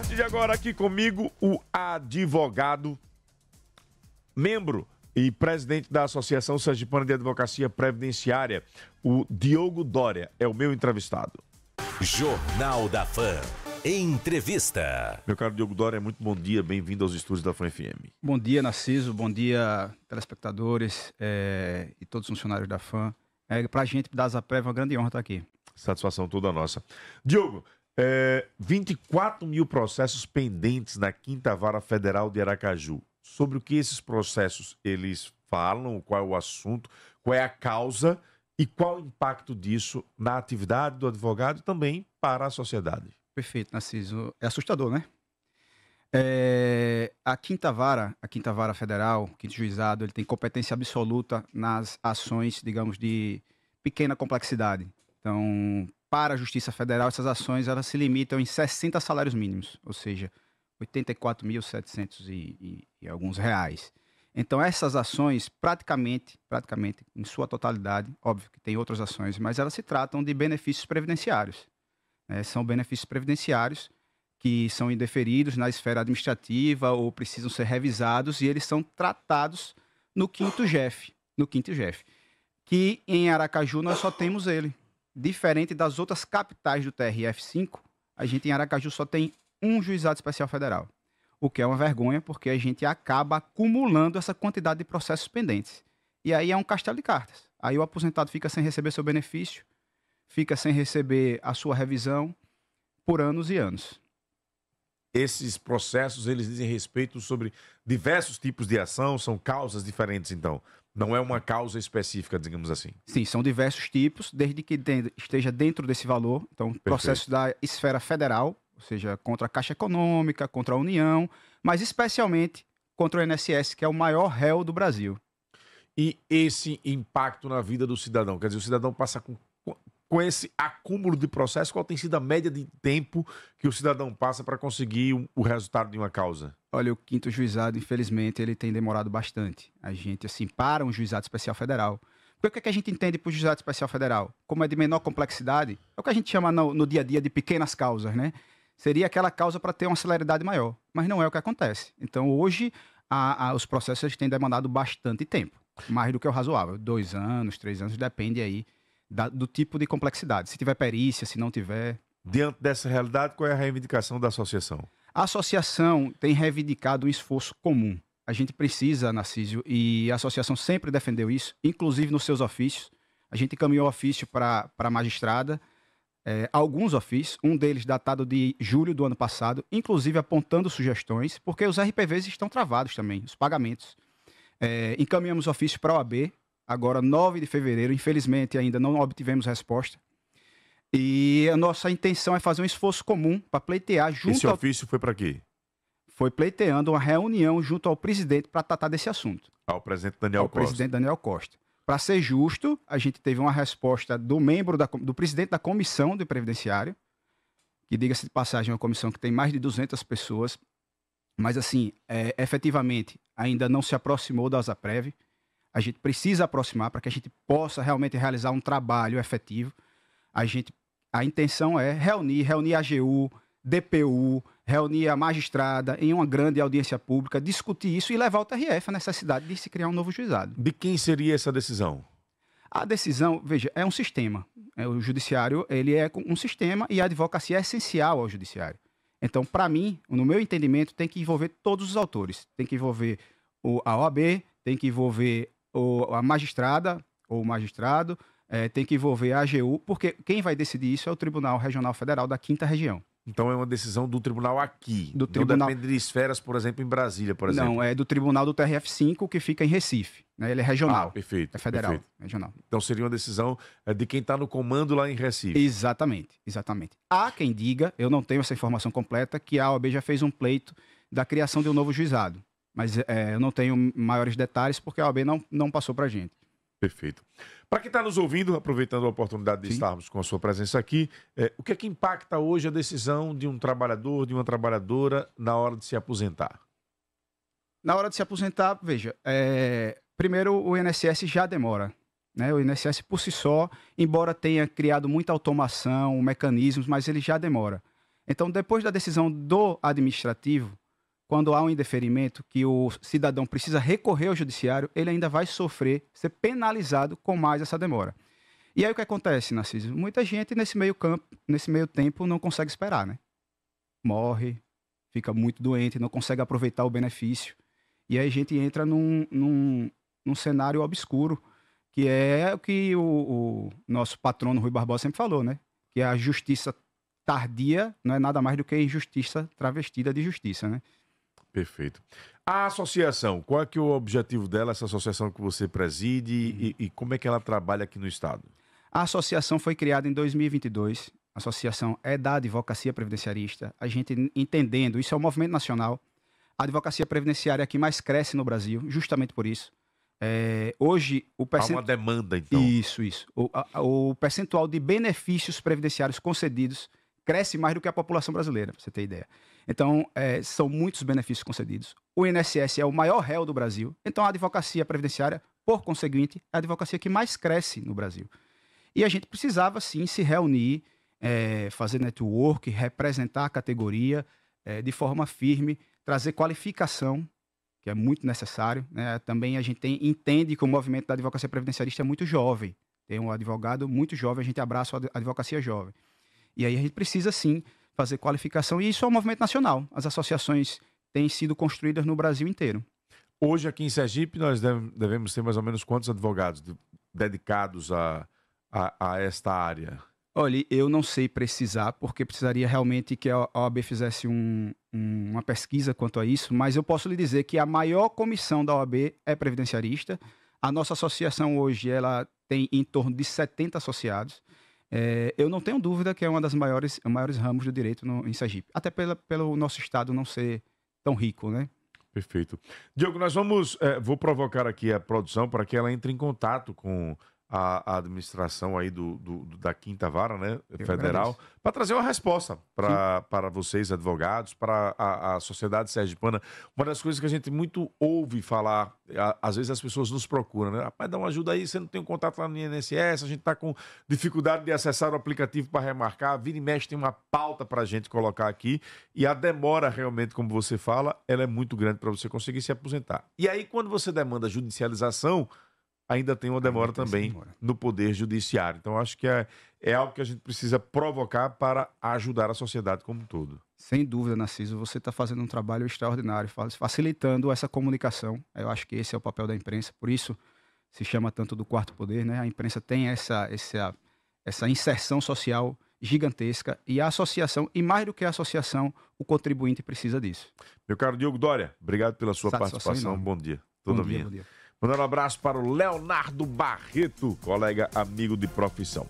partir de agora aqui comigo o advogado, membro e presidente da Associação Sergipana de Advocacia Previdenciária, o Diogo Doria, é o meu entrevistado. Jornal da Fã. Entrevista. Meu caro Diogo Doria, muito bom dia, bem-vindo aos estúdios da Fã FM. Bom dia, Narciso, bom dia, telespectadores e todos os funcionários da Fã. Pra gente da Zaprev é uma grande honra estar aqui. Satisfação toda nossa. Diogo, 24 mil processos pendentes na 5ª Vara Federal de Aracaju. Sobre o que esses processos eles falam, qual é o assunto, qual é a causa e qual o impacto disso na atividade do advogado e também para a sociedade. Perfeito, Narciso. É assustador, né? A 5ª Vara Federal, o 5º Juizado, ele tem competência absoluta nas ações, digamos, de pequena complexidade. Então, para a Justiça Federal, essas ações elas se limitam em 60 salários mínimos, ou seja, 84.700 e alguns reais. Então, essas ações, praticamente, em sua totalidade, óbvio que tem outras ações, mas elas se tratam de benefícios previdenciários. São benefícios previdenciários que são indeferidos na esfera administrativa ou precisam ser revisados e eles são tratados no 5º GEF, que em Aracaju nós só temos ele. Diferente das outras capitais do TRF5, a gente em Aracaju só tem um juizado especial federal, o que é uma vergonha porque a gente acaba acumulando essa quantidade de processos pendentes. E aí é um castelo de cartas. Aí o aposentado fica sem receber seu benefício, fica sem receber a sua revisão por anos e anos. Esses processos, eles dizem respeito sobre diversos tipos de ação, são causas diferentes, então. Não é uma causa específica, digamos assim. Sim, são diversos tipos, desde que esteja dentro desse valor. Então, processos da esfera federal, ou seja, contra a Caixa Econômica, contra a União, mas especialmente contra o INSS, que é o maior réu do Brasil. E esse impacto na vida do cidadão? Quer dizer, o cidadão passa com esse acúmulo de processo, qual tem sido a média de tempo que o cidadão passa para conseguir o resultado de uma causa? Olha, o 5º Juizado, infelizmente, ele tem demorado bastante. A gente, assim, para um Juizado Especial Federal. Porque o que a gente entende por Juizado Especial Federal? Como é de menor complexidade, é o que a gente chama no dia a dia de pequenas causas, né? Seria aquela causa para ter uma celeridade maior, mas não é o que acontece. Então, hoje, os processos eles têm demandado bastante tempo, mais do que o razoável. 2 anos, 3 anos, depende aí do tipo de complexidade. Se tiver perícia, se não tiver. Diante dessa realidade, qual é a reivindicação da associação? A associação tem reivindicado um esforço comum. A gente precisa, Narciso, e a associação sempre defendeu isso, inclusive nos seus ofícios. A gente encaminhou ofício para a magistrada, alguns ofícios, um deles datado de julho do ano passado, inclusive apontando sugestões, porque os RPVs estão travados também, os pagamentos. Encaminhamos ofício para a OAB, agora 9 de fevereiro, infelizmente ainda não obtivemos resposta. E a nossa intenção é fazer um esforço comum para pleitear junto Esse ofício foi para quê? Foi pleiteando uma reunião junto ao presidente para tratar desse assunto. Ao presidente Daniel Costa. Presidente Daniel Costa. Para ser justo, a gente teve uma resposta do presidente da comissão de previdenciário, que, diga-se de passagem, é uma comissão que tem mais de 200 pessoas, mas, assim, efetivamente, ainda não se aproximou da Zaprev. A gente precisa aproximar para que a gente possa realmente realizar um trabalho efetivo. A intenção é reunir a AGU, DPU, reunir a magistrada em uma grande audiência pública, discutir isso e levar ao TRF a necessidade de se criar um novo juizado. De quem seria essa decisão? A decisão, veja, é um sistema. O judiciário, ele é um sistema e a advocacia é essencial ao judiciário. Então, para mim, no meu entendimento, tem que envolver todos os autores. Tem que envolver a OAB, tem que envolver a magistrada ou o magistrado, tem que envolver a AGU, porque quem vai decidir isso é o Tribunal Regional Federal da 5ª Região. Então é uma decisão do tribunal aqui, do tribunal... não depende de esferas, por exemplo, em Brasília, por exemplo. Não, é do tribunal do TRF5, que fica em Recife, né? Ele é regional. Perfeito. É federal, perfeito. Regional. Então seria uma decisão de quem está no comando lá em Recife. Exatamente. Há quem diga, eu não tenho essa informação completa, que a OAB já fez um pleito da criação de um novo juizado. Mas eu não tenho maiores detalhes porque a OAB não passou para a gente. Perfeito. Para quem está nos ouvindo, aproveitando a oportunidade de estarmos com a sua presença aqui, o que é que impacta hoje a decisão de um trabalhador, de uma trabalhadora, na hora de se aposentar? Na hora de se aposentar, veja, primeiro o INSS já demora. Né? O INSS por si só, embora tenha criado muita automação, mecanismos, mas ele já demora. Então, depois da decisão do administrativo, quando há um indeferimento que o cidadão precisa recorrer ao judiciário, ele ainda vai sofrer, ser penalizado com mais essa demora. E aí o que acontece, Narciso? Muita gente nesse meio tempo não consegue esperar, né? Morre, fica muito doente, não consegue aproveitar o benefício. E aí a gente entra num cenário obscuro, que é o que o nosso patrono Rui Barbosa sempre falou, né? Que a justiça tardia não é nada mais do que injustiça travestida de justiça, né? Perfeito. A associação, qual é que é o objetivo dela, essa associação que você preside e como é que ela trabalha aqui no Estado? A associação foi criada em 2022. A associação é da advocacia previdenciarista. A gente entendendo, isso é um movimento nacional. A advocacia previdenciária que mais cresce no Brasil, justamente por isso. Hoje, o percentual... Há uma demanda, então. Isso. O percentual de benefícios previdenciários concedidos cresce mais do que a população brasileira, para você ter ideia. Então, são muitos benefícios concedidos. O INSS é o maior réu do Brasil. Então, a advocacia previdenciária, por conseguinte, é a advocacia que mais cresce no Brasil. E a gente precisava, sim, se reunir, fazer network, representar a categoria de forma firme, trazer qualificação, que é muito necessário, né? Também a gente entende que o movimento da advocacia previdenciarista é muito jovem. Tem um advogado muito jovem, a gente abraça a advocacia jovem. E aí a gente precisa, sim, fazer qualificação. E isso é um movimento nacional. As associações têm sido construídas no Brasil inteiro. Hoje, aqui em Sergipe, nós devemos ter mais ou menos quantos advogados dedicados a esta área? Olha, eu não sei precisar, porque precisaria realmente que a OAB fizesse uma pesquisa quanto a isso, mas eu posso lhe dizer que a maior comissão da OAB é previdenciarista. A nossa associação hoje ela tem em torno de 70 associados. Eu não tenho dúvida que é uma das maiores ramos do direito em Sergipe, até pelo nosso estado não ser tão rico, né? Perfeito. Diogo, nós vou provocar aqui a produção para que ela entre em contato com a administração aí da Quinta Vara, né, Federal, para trazer uma resposta para vocês, advogados, para a sociedade sergipana. Uma das coisas que a gente muito ouve falar, às vezes as pessoas nos procuram, né? Rapaz, dá uma ajuda aí, você não tem um contato lá no INSS, a gente está com dificuldade de acessar o aplicativo para remarcar, vira e mexe, tem uma pauta para a gente colocar aqui, e a demora realmente, como você fala, ela é muito grande para você conseguir se aposentar. E aí, quando você demanda judicialização, ainda tem uma demora também no Poder Judiciário. Então, acho que é algo que a gente precisa provocar para ajudar a sociedade como um todo. Sem dúvida, Narciso, você está fazendo um trabalho extraordinário, facilitando essa comunicação. Eu acho que esse é o papel da imprensa, por isso se chama tanto do quarto poder, né? A imprensa tem essa inserção social gigantesca e a associação, e mais do que a associação, o contribuinte precisa disso. Meu caro Diogo Dória, obrigado pela sua participação. Bom dia. Toda minha. Bom dia. Mandando um abraço para o Leonardo Barreto, colega amigo de profissão.